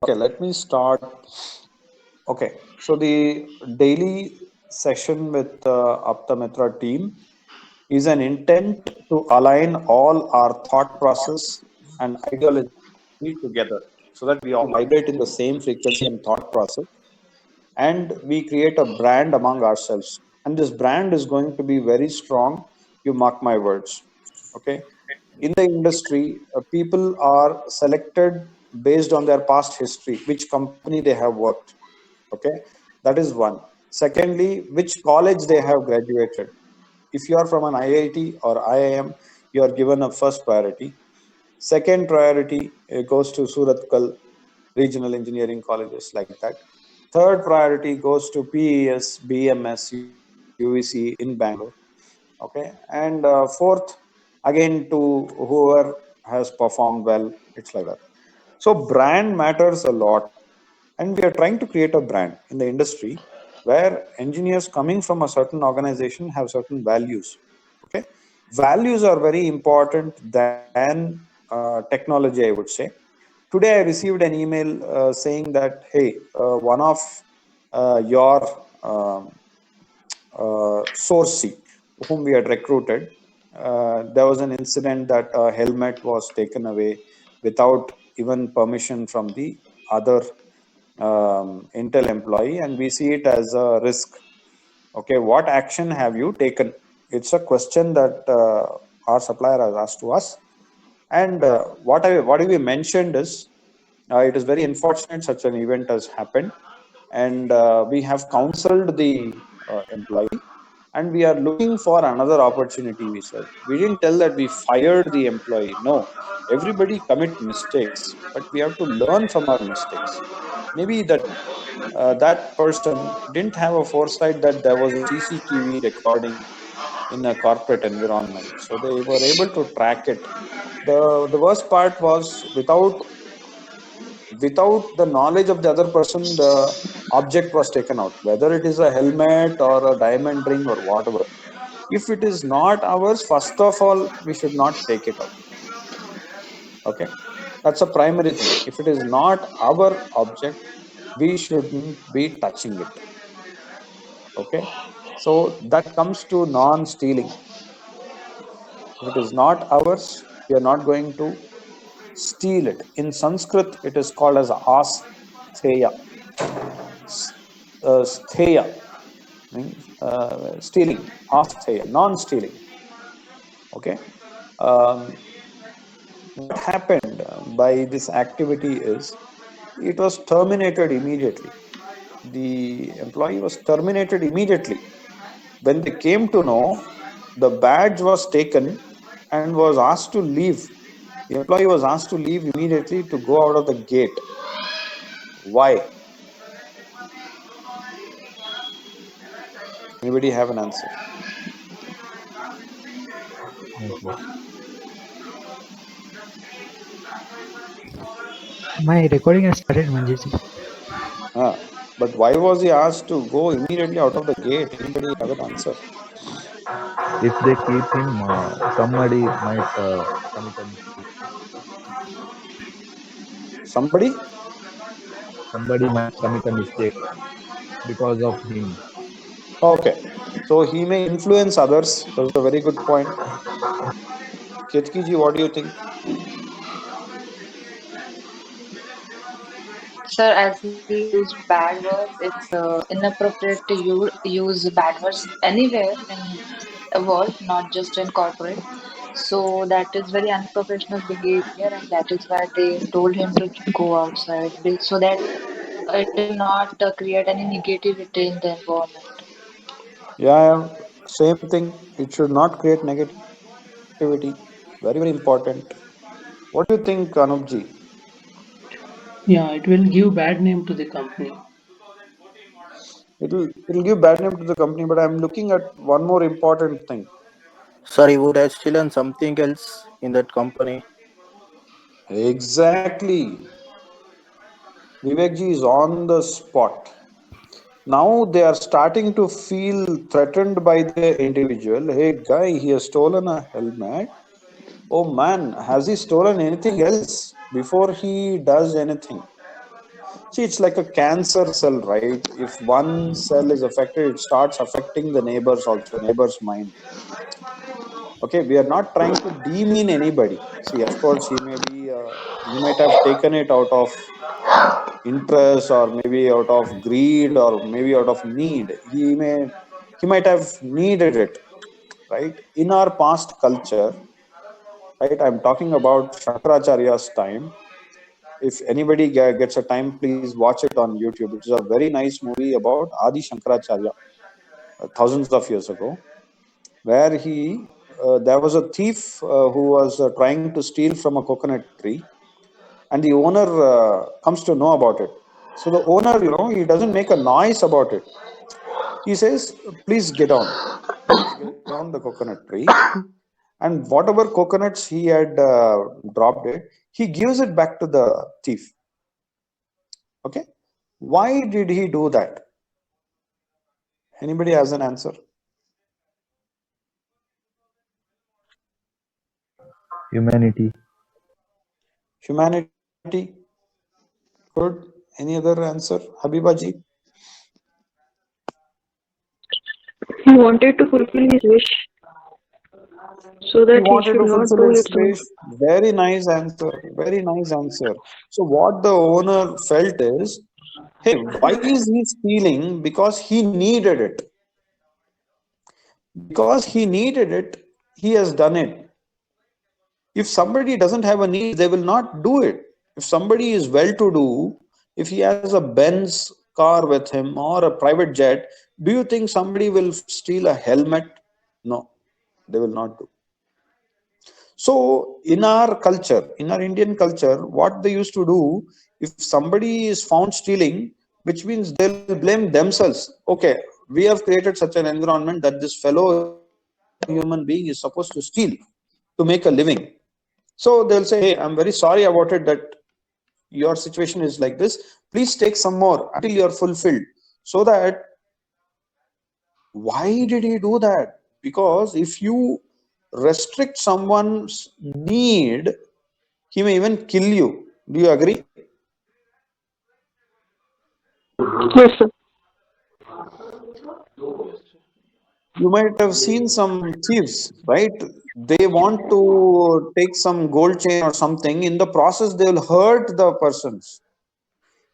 Okay, let me start. Okay, so the daily session with Aptamitra team is an intent to align all our thought process and ideology together so that we all vibrate in the same frequency and thought process, and we create a brand among ourselves. And this brand is going to be very strong. You mark my words. Okay. In the industry, people are selected based on their past history, which company they have worked. Okay. That is one. Secondly, which college they have graduated. If you are from an IIT or IIM, you are given a first priority. Second priority goes to Suratkal regional engineering colleges, like that. Third priority goes to PES, BMS, UEC in Bangalore. Okay, and fourth again to whoever has performed well. It's like that. So brand matters a lot, and we are trying to create a brand in the industry where engineers coming from a certain organization have certain values. Okay, values are very important than technology, I would say. Today I received an email saying that, hey, one of your um, source C, whom we had recruited, there was an incident that a helmet was taken away without even permission from the other Intel employee, and we see it as a risk. Okay, what action have you taken? It's a question that our supplier has asked to us. And what we mentioned is, it is very unfortunate such an event has happened, and we have counseled the employee, and we are looking for another opportunity. We said, we didn't tell that we fired the employee. No, everybody commit mistakes, but we have to learn from our mistakes. Maybe that person didn't have a foresight that there was a CCTV recording in a corporate environment, so they were able to track it. The worst part was, without the knowledge of the other person, the object was taken out, whether it is a helmet or a diamond ring or whatever. If it is not ours, first of all, we should not take it out. Okay, that's a primary thing. If it is not our object, we shouldn't be touching it. Okay, so that comes to non-stealing. If it is not ours, we are not going to steal it. In Sanskrit, it is called as astheya. Stheya means stealing, astheya, non-stealing. Okay. Um, what happened by this activity is, it was terminated immediately. The employee was terminated immediately. When they came to know, the badge was taken and was asked to leave. The employee was asked to leave immediately to go out of the gate. Why? Anybody have an answer? My recording has started, Manjeet. But why was he asked to go immediately out of the gate? Anybody have an answer? If they keep him, somebody might commit a mistake. Somebody? Somebody might commit a mistake because of him. Okay. So he may influence others. That's a very good point. Ketki ji, what do you think? Sir, as he used bad words, it's inappropriate to use bad words anywhere in a world, not just in corporate. So that is very unprofessional behavior, and that is why they told him to go outside so that it will not create any negativity in the environment. Yeah, same thing. It should not create negativity. Very, very important. What do you think, Anupji? Yeah, it will give bad name to the company. It'll give bad name to the company, but I'm looking at one more important thing. Sir, he would have stolen something else in that company. Exactly. Vivekji is on the spot. Now they are starting to feel threatened by the individual. Hey, guy, he has stolen a helmet. Oh man, has he stolen anything else before he does anything? See, it's like a cancer cell, right? If one cell is affected, it starts affecting the neighbors also, neighbor's mind. Okay, we are not trying to demean anybody. See, of course, he might have taken it out of interest, or maybe out of greed, or maybe out of need. He might have needed it, right? In our past culture, right? I'm talking about Shankaracharya's time. If anybody gets a time, please watch it on YouTube. It is a very nice movie about Adi Shankaracharya, thousands of years ago, where there was a thief who was trying to steal from a coconut tree, and the owner comes to know about it. So the owner, he doesn't make a noise about it. He says, "Please get down, please get down the coconut tree." And whatever coconuts he had dropped it, he gives it back to the thief. Okay, why did he do that? Anybody has an answer? Humanity. Humanity. Good. Any other answer, Habibaji? He wanted to fulfill his wish so He that he wanted should to not fulfill do his it wrong. wish. Very nice answer. Very nice answer. So what the owner felt is, hey, why is he stealing? Because he needed it. Because he needed it, he has done it. If somebody doesn't have a need, they will not do it. If somebody is well to do, if he has a Benz car with him or a private jet, do you think somebody will steal a helmet? No, they will not do. So in our culture, in our Indian culture, what they used to do, if somebody is found stealing, which means they'll blame themselves. Okay, we have created such an environment that this fellow human being is supposed to steal to make a living. So they'll say, hey, I'm very sorry about it that your situation is like this. Please take some more until you're fulfilled. So that, why did he do that? Because if you restrict someone's need, he may even kill you. Do you agree? Yes, sir. You might have seen some thieves, right? They want to take some gold chain or something. In the process, they will hurt the persons.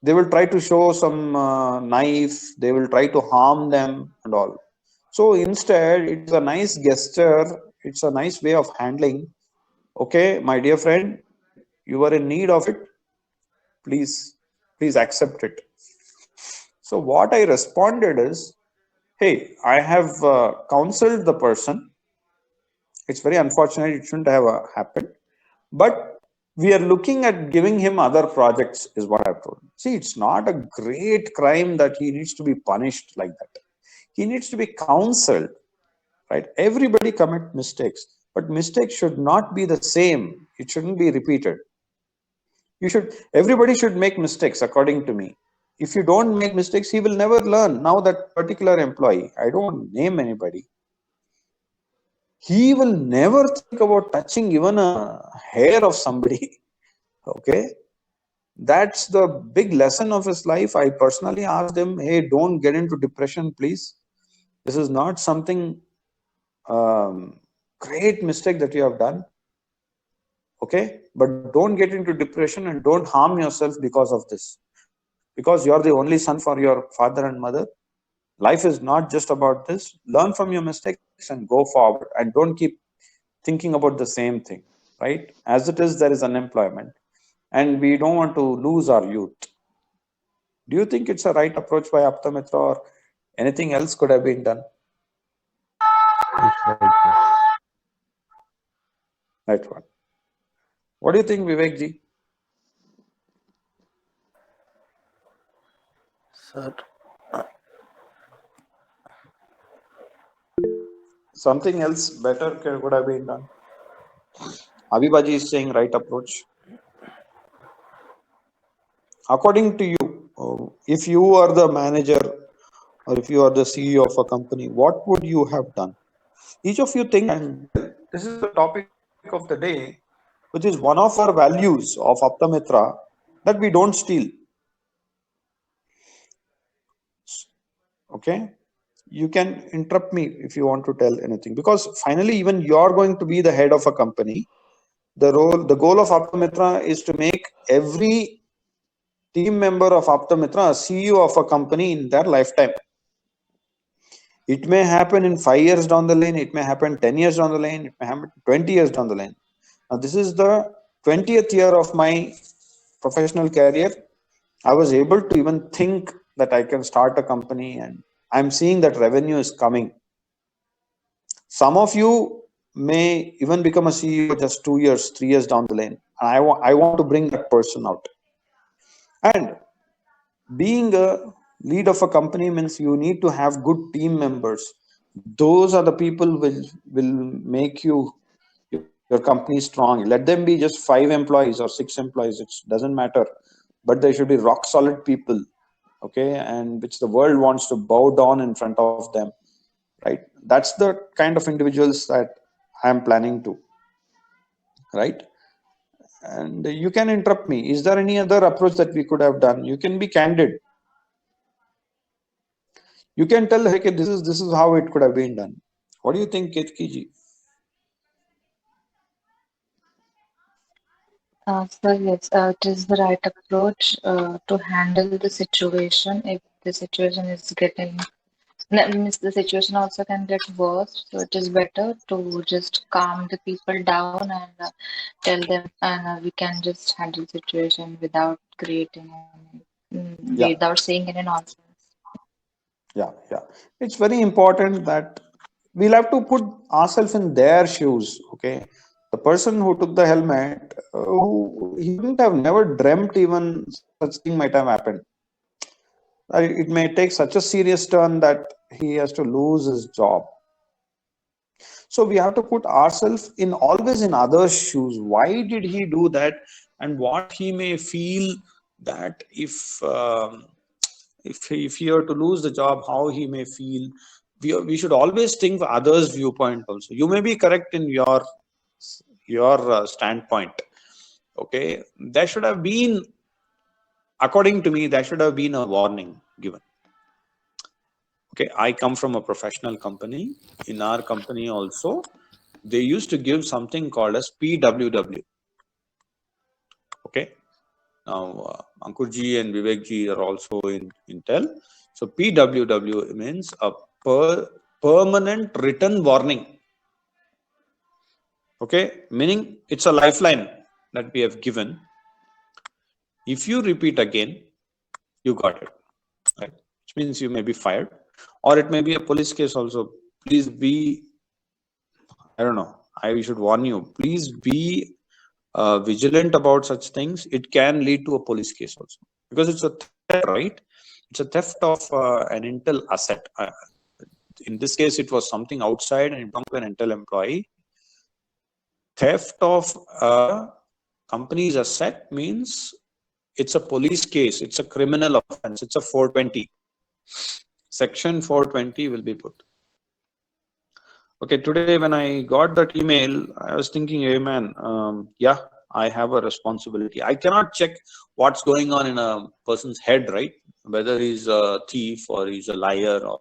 They will try to show some knife. They will try to harm them and all. So instead, it is a nice gesture. It's a nice way of handling. Okay, my dear friend, you are in need of it. Please accept it. So what I responded is, hey, I have counseled the person. It's very unfortunate, it shouldn't have happened, but we are looking at giving him other projects, is what I've told. See, it's not a great crime that he needs to be punished like that. He needs to be counseled, right? Everybody commit mistakes, but mistakes should not be the same. It shouldn't be repeated. Everybody should make mistakes, according to me. If you don't make mistakes, he will never learn. Now that particular employee, I don't name anybody, he will never think about touching even a hair of somebody. Okay, that's the big lesson of his life. I personally asked him, hey, don't get into depression, please. This is not something great mistake that you have done. Okay, but don't get into depression and don't harm yourself because of this, because you're the only son for your father and mother. Life is not just about this. Learn from your mistakes and go forward, and don't keep thinking about the same thing, right? As it is, there is unemployment, and we don't want to lose our youth. Do you think it's a right approach by Aptamitra, or anything else could have been done? It's right, sir. Right one. What do you think, Vivek ji? Sir, Something else better could have been done. Abibaji is saying right approach. According to you, if you are the manager or if you are the CEO of a company, what would you have done? Each of you think and tell. This is the topic of the day, which is one of our values of Aptamitra, that we don't steal. Okay, you can interrupt me if you want to tell anything, because finally even you're going to be the head of a company. The goal of Aptamitra is to make every team member of Aptamitra a CEO of a company in their lifetime. It may happen in 5 years down the lane, it may happen 10 years down the lane, it may happen 20 years down the lane. Now, this is the 20th year of my professional career. I was able to even think that I can start a company, and I'm seeing that revenue is coming. Some of you may even become a CEO just 2 years, 3 years down the lane. I want to bring that person out. And being a lead of a company means you need to have good team members. Those are the people will make your company strong. Let them be just 5 employees or 6 employees, it doesn't matter, but they should be rock solid people, okay, and which the world wants to bow down in front of them, right? That's the kind of individuals that I am planning to, right? And you can interrupt me. Is there any other approach that we could have done? You can be candid. You can tell, hey, this is how it could have been done. What do you think, Ketki ji? So yes, it is the right approach to handle the situation. If the situation is getting, that means the situation also can get worse. So it is better to just calm the people down and tell them, and we can just handle the situation without creating any, Yeah, without saying any nonsense. yeah. It's very important that we'll have to put ourselves in their shoes, okay? The person who took the helmet, who he wouldn't have never dreamt even such thing might have happened. It may take such a serious turn that he has to lose his job. So we have to put ourselves in always in others' shoes. Why did he do that, and what he may feel that if he were to lose the job, how he may feel. We should always think of others' viewpoint also. You may be correct in your standpoint. Okay, there should have been, according to me, there should have been a warning given. Okay, I come from a professional company. In our company also, they used to give something called as PWW. Okay, now Ankurji and Vivekji are also in Intel. So PWW means a permanent written warning. Okay, meaning it's a lifeline that we have given. If you repeat again, you got it, right? Which means you may be fired, or it may be a police case also. Please be, I don't know, I should warn you, please be vigilant about such things. It can lead to a police case also, because it's a theft, right? It's a theft of an Intel asset. In this case, it was something outside and it belonged to an Intel employee. Theft of a company's asset means it's a police case. It's a criminal offense. It's a 420. Section 420 will be put. Okay, today when I got that email, I was thinking, hey man, yeah, I have a responsibility. I cannot check what's going on in a person's head, right? Whether he's a thief or he's a liar or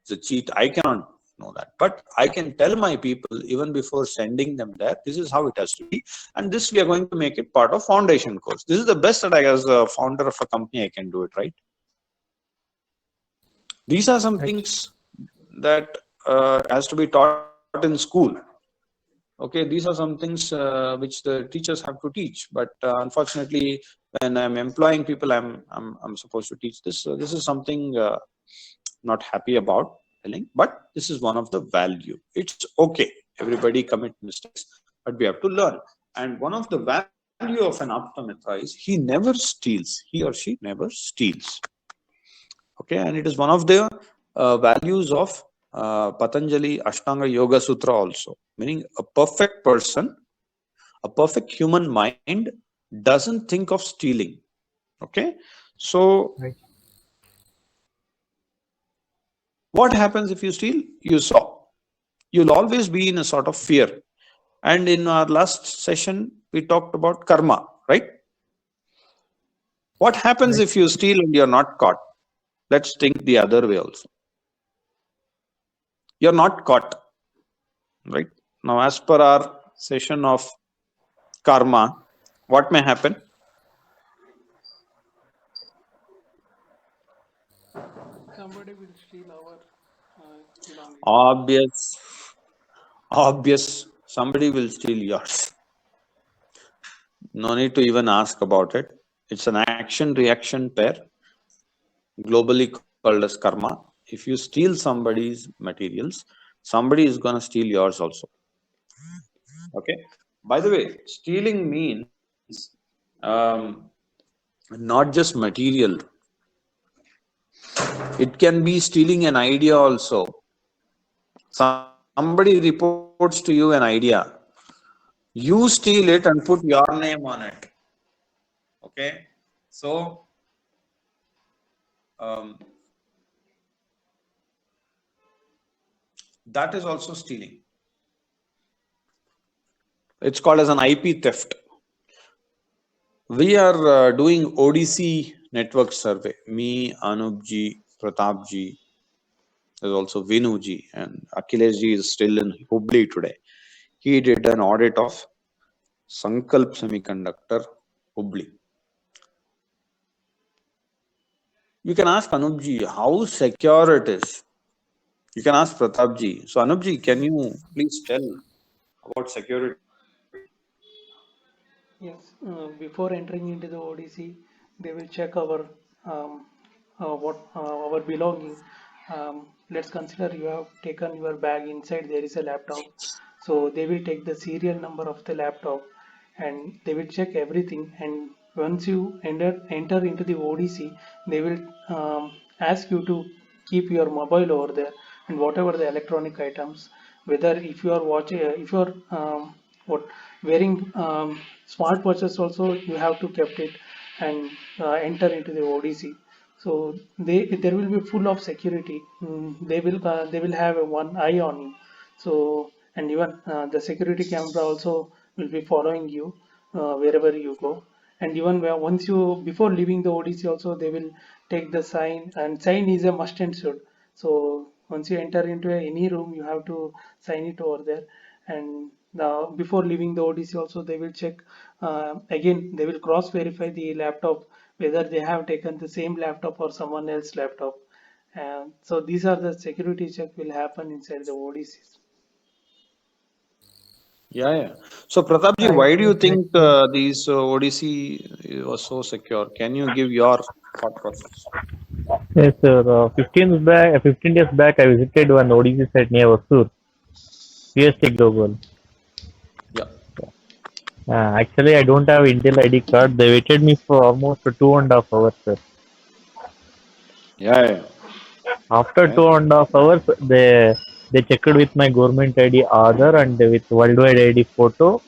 he's a cheat, I cannot know that. But I can tell my people even before sending them there, this is how it has to be. And this we are going to make it part of foundation course. This is the best that I, as a founder of a company, I can do it, right? These are some things that has to be taught in school. Okay, these are some things which the teachers have to teach. But unfortunately, when I'm employing people, I'm supposed to teach this. So this is something not happy about telling, but this is one of the value. It's okay. Everybody commit mistakes, but we have to learn. And one of the value of an Aptamitra is he never steals. He or she never steals. Okay, and it is one of the values of Patanjali Ashtanga Yoga Sutra also, meaning a perfect person, a perfect human mind doesn't think of stealing. Okay, so Right. what happens if you steal? You saw, you'll always be in a sort of fear. And in our last session, we talked about karma, right? What happens Right. if you steal and you're not caught? Let's think the other way also. you're not caught, right? Now, as per our session of karma, what may happen? Somebody will steal our belongings. Obvious, somebody will steal yours. No need to even ask about it. It's an action reaction pair, globally called as karma. If you steal somebody's materials, somebody is going to steal yours also. Okay. By the way, stealing means not just material, it can be stealing an idea also. Somebody reports to you an idea, you steal it and put your name on it. Okay. So, um, that is also stealing. It's called as an IP theft. We are doing ODC network survey. Me, Anubji, Pratapji, there's also Vinuji, and Akhileshji is still in Hubli today. He did an audit of Sankalp Semiconductor, Hubli. You can ask Anubji how secure it is. You can ask Pratapji. So Anubji, can you please tell about security? Yes, before entering into the ODC, they will check our what our belonging. Let's consider you have taken your bag. Inside there is a laptop, so they will take the serial number of the laptop, and they will check everything. And once you enter into the ODC, they will ask you to keep your mobile over there and whatever the electronic items. Whether if you are watching, if you are what wearing smart watches also, you have to kept it and enter into the ODC. So there will be full of security. They will have a one eye on you. So and even the security camera also will be following you wherever you go. And even once you before leaving the ODC also, they will take the sign, and sign is a must and should. So once you enter into any room, you have to sign it over there. And before leaving the ODC also, they will check again. They will cross verify the laptop whether they have taken the same laptop or someone else laptop. And so these are the security check will happen inside the ODCs. Yeah. So Pratapji, I why do you think think like these ODC was so secure? Can you give your thought process? yes, sir. 15 days back, I visited one ODC site near Vasur, PST Global. Yeah. Actually, I don't have Intel ID card. They waited me for almost 2.5 hours, sir. Yeah. After Okay. 2.5 hours, they checked with my government ID Aadhaar and with worldwide ID photo.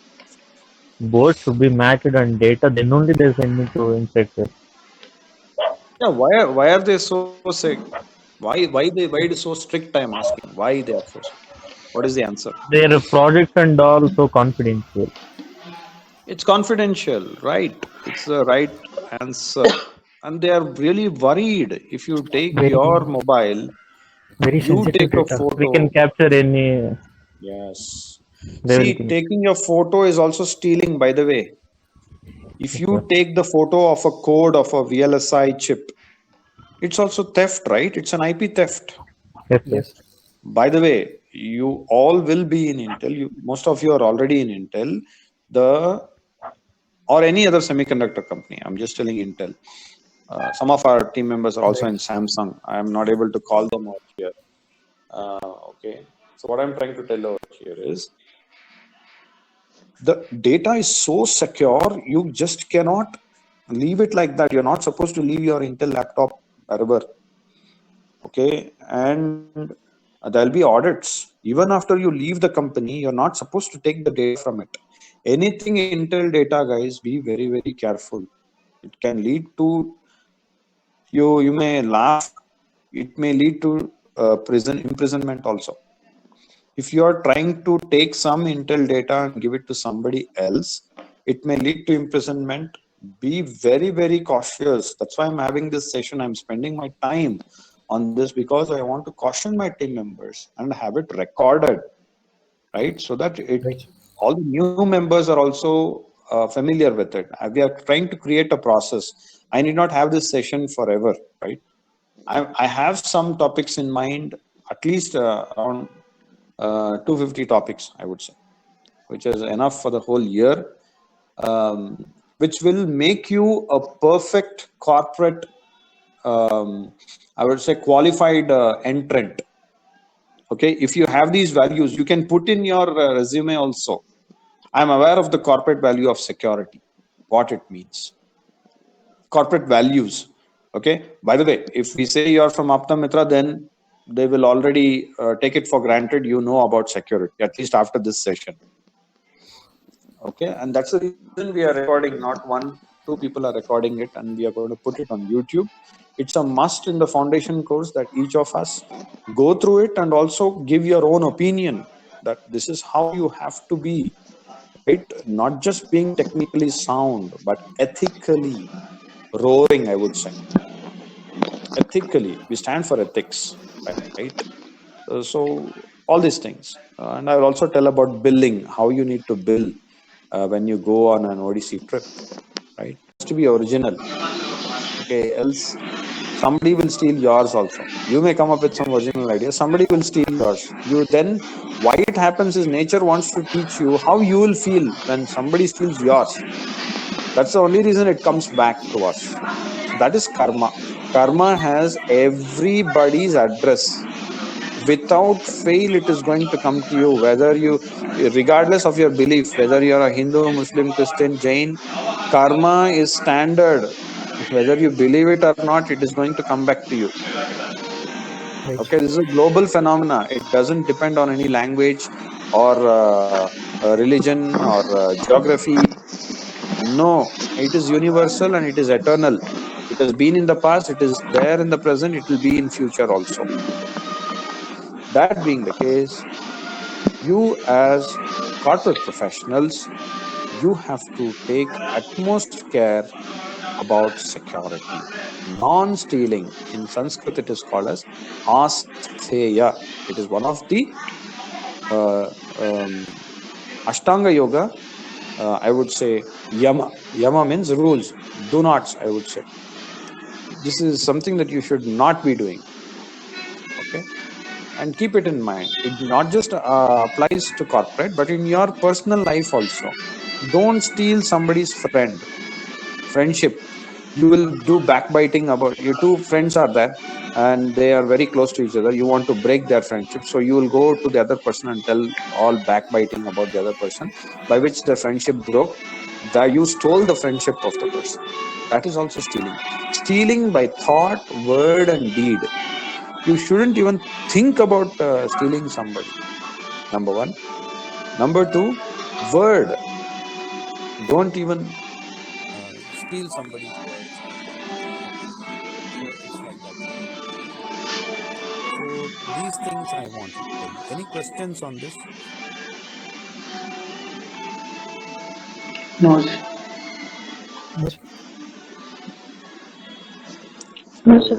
Both should be matched on data. Then only they send me to inside, sir. Yeah. Why are they so sick? Why it is so strict? I'm asking. Why they are so strict? What is the answer? Their projects and all so confidential. It's confidential, right? It's the right answer. And they are really worried. If you take Very, your mobile, very you sensitive take a data. We can photo. capture any. Yes. They will See, think. taking your photo is also stealing, by the way. If Yes, sir. you take the photo of a code of a VLSI chip, it's also theft, right? It's an IP theft. Yes, sir. Yes. By the way, you all will be in Intel. Most of you are already in Intel. The or any other semiconductor company. I'm just telling Intel. Some of our team members are also Right. in Samsung. I am not able to call them out here. Okay. So what I'm trying to tell over here is the data is so secure, you just cannot leave it like that. You're not supposed to leave your Intel laptop wherever. Okay. And there'll be audits. Even after you leave the company, you're not supposed to take the data from it. Anything Intel data, guys, be very, very careful. It can lead to you may laugh. It may lead to prison imprisonment also. If you are trying to take some Intel data and give it to somebody else, it may lead to imprisonment. Be very, very cautious. That's why I'm having this session. I'm spending my time on this because I want to caution my team members and have it recorded, right? So that all the new members are also familiar with it. We are trying to create a process. I need not have this session forever, right? I have some topics in mind, at least around 250 topics, I would say, which is enough for the whole year, which will make you a perfect corporate, I would say, qualified entrant. Okay, if you have these values, you can put in your resume also. I'm aware of the corporate value of security, what it means. Corporate values. Okay. By the way, if we say you're from Aptam Mitra, then they will already take it for granted you know about security, at least after this session. Okay. And that's the reason we are recording, not one, two people are recording it, and we are going to put it on YouTube. It's a must in the foundation course that each of us go through it and also give your own opinion that this is how you have to be, right? Not just being technically sound, but ethically roaring, I would say. Ethically, we stand for ethics, right? So all these things. And I will also tell about billing, how you need to bill when you go on an ODC trip, right? It has to be original. Okay, else somebody will steal yours also. You may come up with some original idea, somebody will steal yours. You then, why it happens is nature wants to teach you how you will feel when somebody steals yours. That's the only reason it comes back to us. So that is karma. Karma has everybody's address. Without fail, it is going to come to you, whether you, regardless of your belief, whether you're a Hindu, Muslim, Christian, Jain, karma is standard. Whether you believe it or not, it is going to come back to you. Okay, this is a global phenomena. It doesn't depend on any language or religion or geography. No, it is universal and it is eternal. It has been in the past, it is there in the present, it will be in future also. That being the case, you as corporate professionals, you have to take utmost care about security. Non-stealing, in Sanskrit it is called as astheya. It is one of the Ashtanga Yoga, I would say yama. Yama means rules, do nots, I would say. This is something that you should not be doing. Okay. And keep it in mind. It not just applies to corporate, but in your personal life also. Don't steal somebody's friendship. You will do backbiting about, your two friends are there and they are very close to each other. You want to break their friendship. So you will go to the other person and tell all backbiting about the other person, by which the friendship broke. That you stole the friendship of the person. That is also stealing. Stealing by thought, word, and deed. You shouldn't even think about stealing somebody. Number one. Number two, word. Don't even steal somebody's words. So it's like that. So these things I wanted to tell you. Any questions on this? No, No, sir.